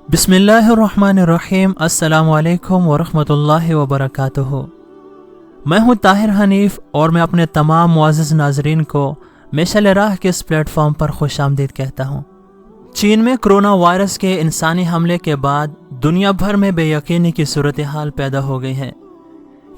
बिस्मिल्लाहिर्रहमानिर्रहीम। अस्सलामु अलैकुम वरहमतुल्लाहि वबरकातुहू। मैं हूँ ताहिर हनीफ और मैं अपने तमाम मुअज़्ज़ज़ नाज़रीन को मिशल राह के इस प्लेटफॉर्म पर खुशामदीद कहता हूँ। चीन में कोरोना वायरस के इंसानी हमले के बाद दुनिया भर में बेयकीनी की सूरत हाल पैदा हो गई है।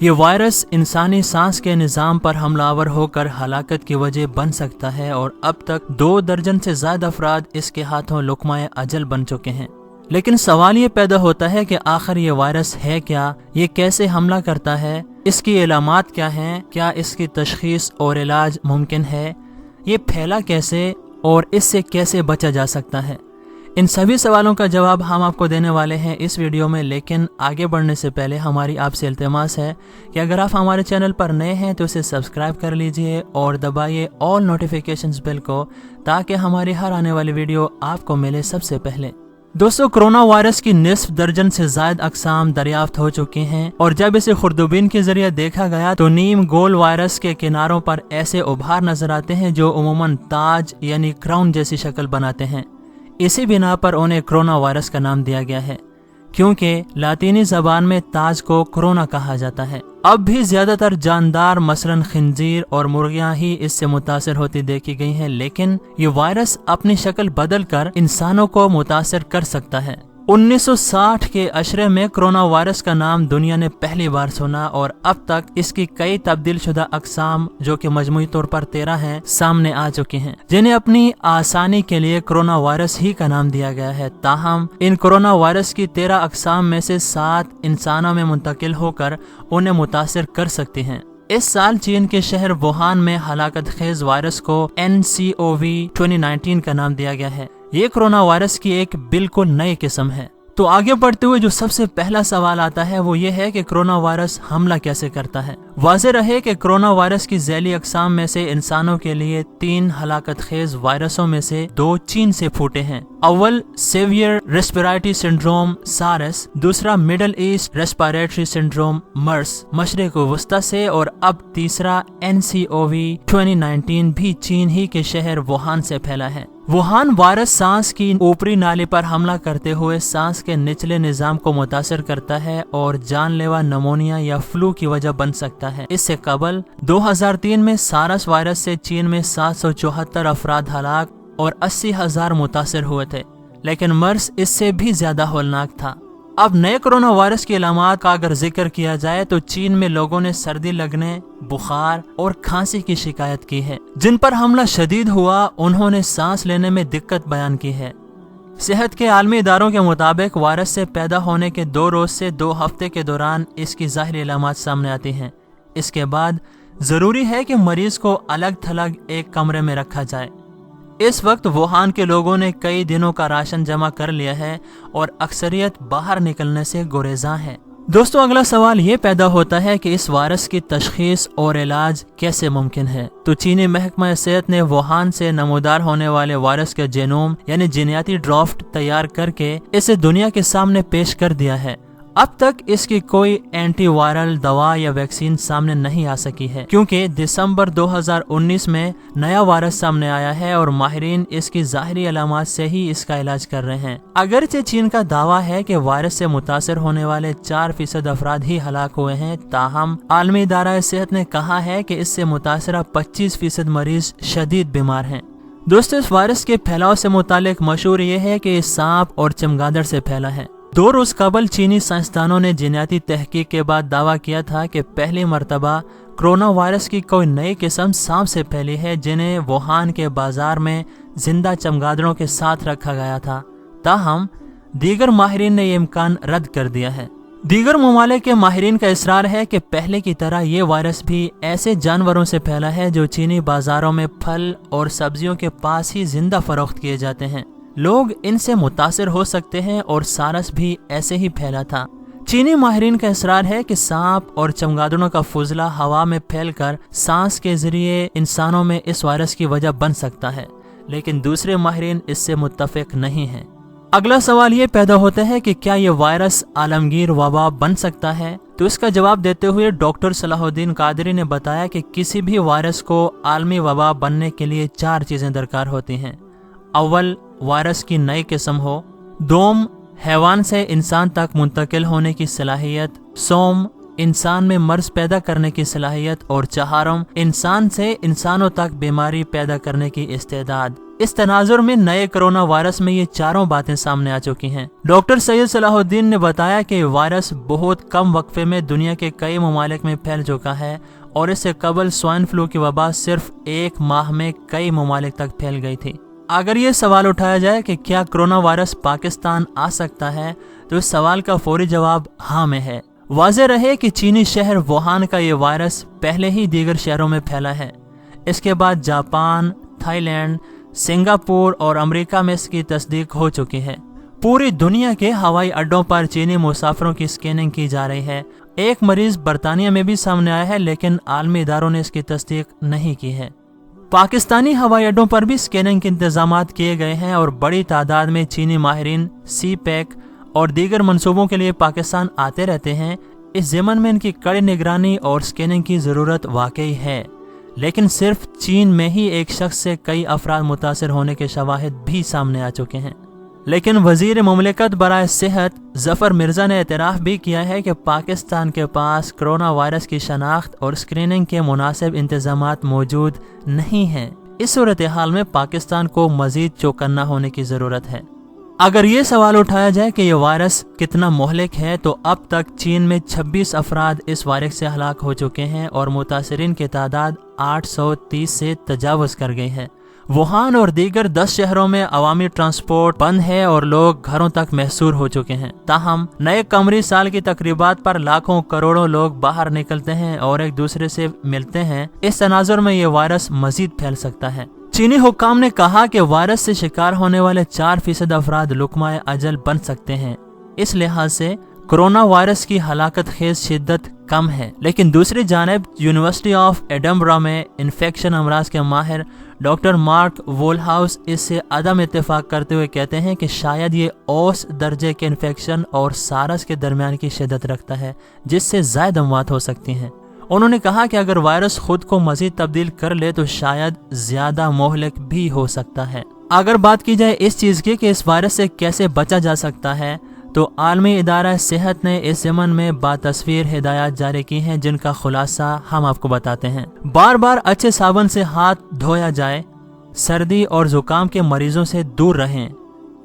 ये वायरस इंसानी सांस के निज़ाम पर हमलावर होकर हलाकत की वजह बन सकता है और अब तक 2 दर्जन से ज़्यादा अफराद इसके हाथों लुक़माए अजल बन चुके हैं। लेकिन सवाल ये पैदा होता है कि आखिर ये वायरस है क्या, ये कैसे हमला करता है, इसकी इलामात क्या हैं, क्या इसकी तशख़ीस और इलाज मुमकिन है, ये फैला कैसे और इससे कैसे बचा जा सकता है। इन सभी सवालों का जवाब हम आपको देने वाले हैं इस वीडियो में। लेकिन आगे बढ़ने से पहले हमारी आपसे इल्तिमास है कि अगर आप हमारे चैनल पर नए हैं तो इसे सब्सक्राइब कर लीजिए और दबाइए ऑल नोटिफिकेशंस बेल को, ताकि हमारी हर आने वाली वीडियो आपको मिले सबसे पहले। दोस्तों, कोरोना वायरस की निस्फ दर्जन से ज़ायद अक़साम दरियाफ्त हो चुकी हैं और जब इसे खुर्दबीन के जरिए देखा गया तो नीम गोल वायरस के किनारों पर ऐसे उभार नजर आते हैं जो उमूमन ताज यानी क्राउन जैसी शक्ल बनाते हैं। इसी बिना पर उन्हें कोरोना वायरस का नाम दिया गया है, क्योंकि लातीनी ज़बान में ताज को कोरोना कहा जाता है। अब भी ज्यादातर जानदार मसलन खिंजीर और मुर्गियां ही इससे मुतासर होती देखी गई हैं, लेकिन ये वायरस अपनी शक्ल बदलकर इंसानों को मुतासर कर सकता है। 1960 के अशरे में कोरोना वायरस का नाम दुनिया ने पहली बार सुना और अब तक इसकी कई तब्दील शुदा अक़साम, जो कि मजमूई तौर पर 13 हैं, सामने आ चुकी हैं, जिन्हें अपनी आसानी के लिए कोरोना वायरस ही का नाम दिया गया है। ताहम इन कोरोना वायरस की 13 अक़साम में से 7 इंसानों में मुंतकिल होकर उन्हें मुतासर कर सकती हैं। इस साल चीन के शहर वुहान में हलाकत खेज वायरस को NCOV 2019 का नाम दिया गया है। ये कोरोना वायरस की एक बिल्कुल नई किस्म है। तो आगे बढ़ते हुए जो सबसे पहला सवाल आता है वो ये है कि कोरोना वायरस हमला कैसे करता है। वाज़ेह रहे कि कोरोना वायरस की ज़ैली अक़साम में से इंसानों के लिए 3 हलाकत खेज वायरसों में से 2 चीन से फूटे हैं। अव्वल सेवियर रेस्पिरेटरी सिंड्रोम सारस, दूसरा मिडल ईस्ट रेस्पिरेटरी सिंड्रोम मर्स मशरिक़ वस्ता से, और अब तीसरा NCOV 2019 भी चीन ही के शहर वुहान से फैला है। वुहान वायरस सांस की ऊपरी नाली पर हमला करते हुए सांस के निचले निजाम को मुतासर करता है और जानलेवा नमोनिया या फ्लू की वजह बन सकता है। इससे कबल 2003 में सारस वायरस से चीन में 774 अफराद हलाक और 80,000 मुतासर हुए थे, लेकिन मर्स इससे भी ज्यादा होलनाक था। अब नए कोरोना वायरस की अलामात का अगर जिक्र किया जाए तो चीन में लोगों ने सर्दी लगने, बुखार और खांसी की शिकायत की है। जिन पर हमला शदीद हुआ उन्होंने सांस लेने में दिक्कत बयान की है। सेहत के आलमी इदारों के मुताबिक वायरस से पैदा होने के 2 रोज से 2 हफ्ते के दौरान इसकी ज़ाहिरी अलामात सामने आती हैं। इसके बाद जरूरी है कि मरीज को अलग थलग एक कमरे में रखा जाए। इस वक्त वुहान के लोगों ने कई दिनों का राशन जमा कर लिया है और अक्सरियत बाहर निकलने से गुरेज़ां है। दोस्तों, अगला सवाल ये पैदा होता है कि इस वायरस की तशख़ीस और इलाज कैसे मुमकिन है। तो चीनी महकमा सेहत ने वुहान से नमूदार होने वाले वायरस का जेनोम यानी जीनियाती ड्राफ्ट तैयार करके इसे दुनिया के सामने पेश कर दिया है। अब तक इसकी कोई एंटीवायरल दवा या वैक्सीन सामने नहीं आ सकी है, क्योंकि दिसंबर 2019 में नया वायरस सामने आया है और माहिरीन इसकी ज़ाहिरी अलामात से ही इसका इलाज कर रहे हैं। अगरचे चीन का दावा है कि वायरस से मुतासर होने वाले 4% अफराद ही हलाक हुए हैं, ताहम आलमी इदारा सेहत ने कहा है कि इससे मुतासरा 25% मरीज शदीद बीमार हैं। दोस्तों, इस वायरस के फैलाव से मुतालिक मशहूर ये है कि सांप और चमगादड़ से फैला है। 2 रोज कबल चीनी साइंसदानों ने जीनियाती तहकीक के बाद दावा किया था कि पहली मरतबा कोरोना वायरस की कोई नई किस्म सांप से फैली है, जिन्हें वुहान के बाजार में जिंदा चमगादड़ों के साथ रखा गया था। ताहम दीगर माहिरीन ने यह इम्कान रद्द कर दिया है। दीगर ममालिक के माहिरीन का इसरार है कि पहले की तरह ये वायरस भी ऐसे जानवरों से फैला है जो चीनी बाजारों में फल और सब्जियों के पास ही जिंदा फरोख्त किए जाते हैं। लोग इनसे मुतासर हो सकते हैं और सारस भी ऐसे ही फैला था। चीनी माहिरीन का इसरार है कि सांप और चमगादड़ों का फुजला हवा में फैलकर सांस के जरिए इंसानों में इस वायरस की वजह बन सकता है, लेकिन दूसरे माहिरीन इससे मुत्तफिक नहीं हैं। अगला सवाल ये पैदा होता है कि क्या ये वायरस आलमगीर वबा बन सकता है। तो इसका जवाब देते हुए डॉक्टर सलाहुद्दीन कादरी ने बताया कि किसी भी वायरस को आलमी वबा बनने के लिए 4 चीजें दरकार होती हैं। अव्वल, वायरस की नई किस्म हो। दोम, हैवान से इंसान तक मुंतकिल होने की सलाहियत, सोम इंसान में मर्ज पैदा करने की सलाहियत और चहारम इंसान से इंसानों तक बीमारी पैदा करने की इस्तेदाद। इस तनाजुर में नए कोरोना वायरस में ये चारों बातें सामने आ चुकी हैं। डॉक्टर सैयद सलाहुद्दीन ने बताया कि वायरस बहुत कम वक्फे में दुनिया के कई ममालिक में फैल चुका है और इससे कबल स्वाइन फ्लू की वबा सिर्फ 1 माह में कई ममालिक तक फैल गई थी। अगर ये सवाल उठाया जाए कि क्या कोरोना वायरस पाकिस्तान आ सकता है, तो इस सवाल का फौरी जवाब हाँ में है। वाज़ेह रहे कि चीनी शहर वुहान का ये वायरस पहले ही दीगर शहरों में फैला है। इसके बाद जापान, थाईलैंड, सिंगापुर और अमेरिका में इसकी तस्दीक हो चुकी है। पूरी दुनिया के हवाई अड्डों पर चीनी मुसाफिरों की स्कैनिंग की जा रही है। एक मरीज बरतानिया में भी सामने आया है, लेकिन आलमी इदारों ने इसकी तस्दीक नहीं की है। पाकिस्तानी हवाई अड्डों पर भी स्कैनिंग के इंतजामात किए गए हैं और बड़ी तादाद में चीनी माहिरीन सी पैक और दीगर मंसूबों के लिए पाकिस्तान आते रहते हैं। इस ज़मन में इनकी कड़ी निगरानी और स्कैनिंग की ज़रूरत वाकई है, लेकिन सिर्फ चीन में ही एक शख्स से कई अफराद मुतासर होने के शवाहिद भी सामने आ चुके हैं। लेकिन वजीर मुमलिकत बराए सेहत जफर मिर्जा ने एतराफ़ भी किया है कि पाकिस्तान के पास कोरोना वायरस की शनाख्त और स्क्रीनिंग के मुनासिब इंतजामात मौजूद नहीं हैं। इस सूरत हाल में पाकिस्तान को मजीद चौकन्ना होने की ज़रूरत है। अगर ये सवाल उठाया जाए कि यह वायरस कितना मोहलिक है, तो अब तक चीन में 26 अफराद इस वायरस से हलाक हो चुके हैं और मुतासरीन की तादाद 830 से तजावज़ कर गई है। वुहान और दीगर 10 शहरों में अवामी ट्रांसपोर्ट बंद है और लोग घरों तक महसूर हो चुके हैं। ताहम नए कमरी साल की तकरीबात पर लाखों करोड़ों लोग बाहर निकलते हैं और एक दूसरे से मिलते हैं। इस तनाजुर में ये वायरस मजीद फैल सकता है। चीनी हुक्काम ने कहा कि वायरस से शिकार होने वाले 4% अफराद लुकमाए अजल बन सकते हैं। इस लिहाज से कोरोना वायरस की हलाकत खेज शिद्दत कम है, लेकिन दूसरी जानिब यूनिवर्सिटी ऑफ एडनबरा में इन्फेक्शन अमराज के माहिर डॉक्टर मार्क वोलहाउस इससे अदम इत्तेफाक करते हुए कहते हैं कि शायद ये औस दर्जे के इन्फेक्शन और सारस के दरमियान की शिद्दत रखता है, जिससे ज़ायद अमवात हो सकती हैं। उन्होंने कहा कि अगर वायरस खुद को मजीद तब्दील कर ले तो शायद ज्यादा मोहलिक भी हो सकता है। अगर बात की जाए इस चीज़ की कि इस वायरस से कैसे बचा जा सकता है, तो आलमी इदारा सेहत ने इस ज़मन में बातस्वीर हिदायत जारी की हैं, जिनका खुलासा हम आपको बताते हैं। बार बार अच्छे साबुन से हाथ धोया जाए, सर्दी और जुकाम के मरीजों से दूर रहें,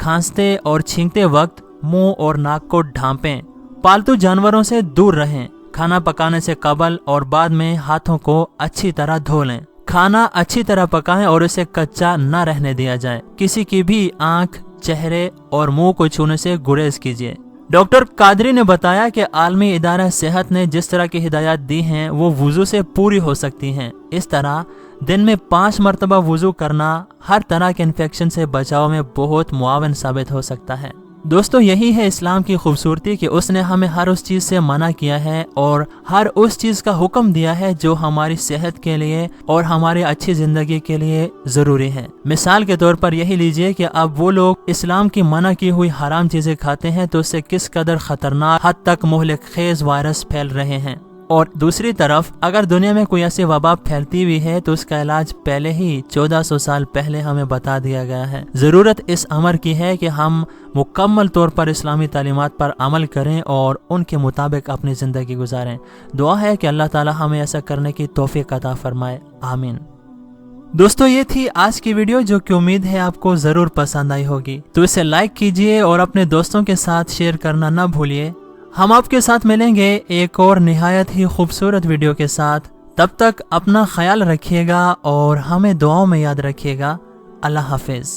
खांसते और छींकते वक्त मुंह और नाक को ढांपें, पालतू जानवरों से दूर रहें, खाना पकाने से कबल और बाद में हाथों को अच्छी तरह धो लें, खाना अच्छी तरह पकाएं और इसे कच्चा न रहने दिया जाए, किसी की भी आंख, चेहरे और मुंह को छूने से गुरेज कीजिए। डॉक्टर कादरी ने बताया कि आलमी इदारा सेहत ने जिस तरह की हिदायत दी हैं वो वुजू से पूरी हो सकती हैं। इस तरह दिन में 5 मरतबा वुजू करना हर तरह के इन्फेक्शन से बचाव में बहुत मुआवन साबित हो सकता है। दोस्तों, यही है इस्लाम की खूबसूरती कि उसने हमें हर उस चीज़ से मना किया है और हर उस चीज़ का हुक्म दिया है जो हमारी सेहत के लिए और हमारी अच्छी ज़िंदगी के लिए ज़रूरी है। मिसाल के तौर पर यही लीजिए कि अब वो लोग इस्लाम की मना की हुई हराम चीज़ें खाते हैं तो उससे किस कदर ख़तरनाक हद तक मोहलिक खेज वायरस फैल रहे हैं। और दूसरी तरफ अगर दुनिया में कोई ऐसी वबा फैलती हुई है तो उसका इलाज पहले ही 1400 साल पहले हमें बता दिया गया है। ज़रूरत इस अमर की है कि हम मुकम्मल तौर पर इस्लामी तालीमात पर अमल करें और उनके मुताबिक अपनी ज़िंदगी गुजारें। दुआ है कि अल्लाह ताला हमें ऐसा करने की तौफीक अता फरमाए, आमीन। दोस्तों, ये थी आज की वीडियो जो कि उम्मीद है आपको ज़रूर पसंद आई होगी। तो इसे लाइक कीजिए और अपने दोस्तों के साथ शेयर करना न भूलिए। हम आपके साथ मिलेंगे एक और निहायत ही खूबसूरत वीडियो के साथ। तब तक अपना ख्याल रखिएगा और हमें दुआओं में याद रखिएगा। अल्लाह हाफिज।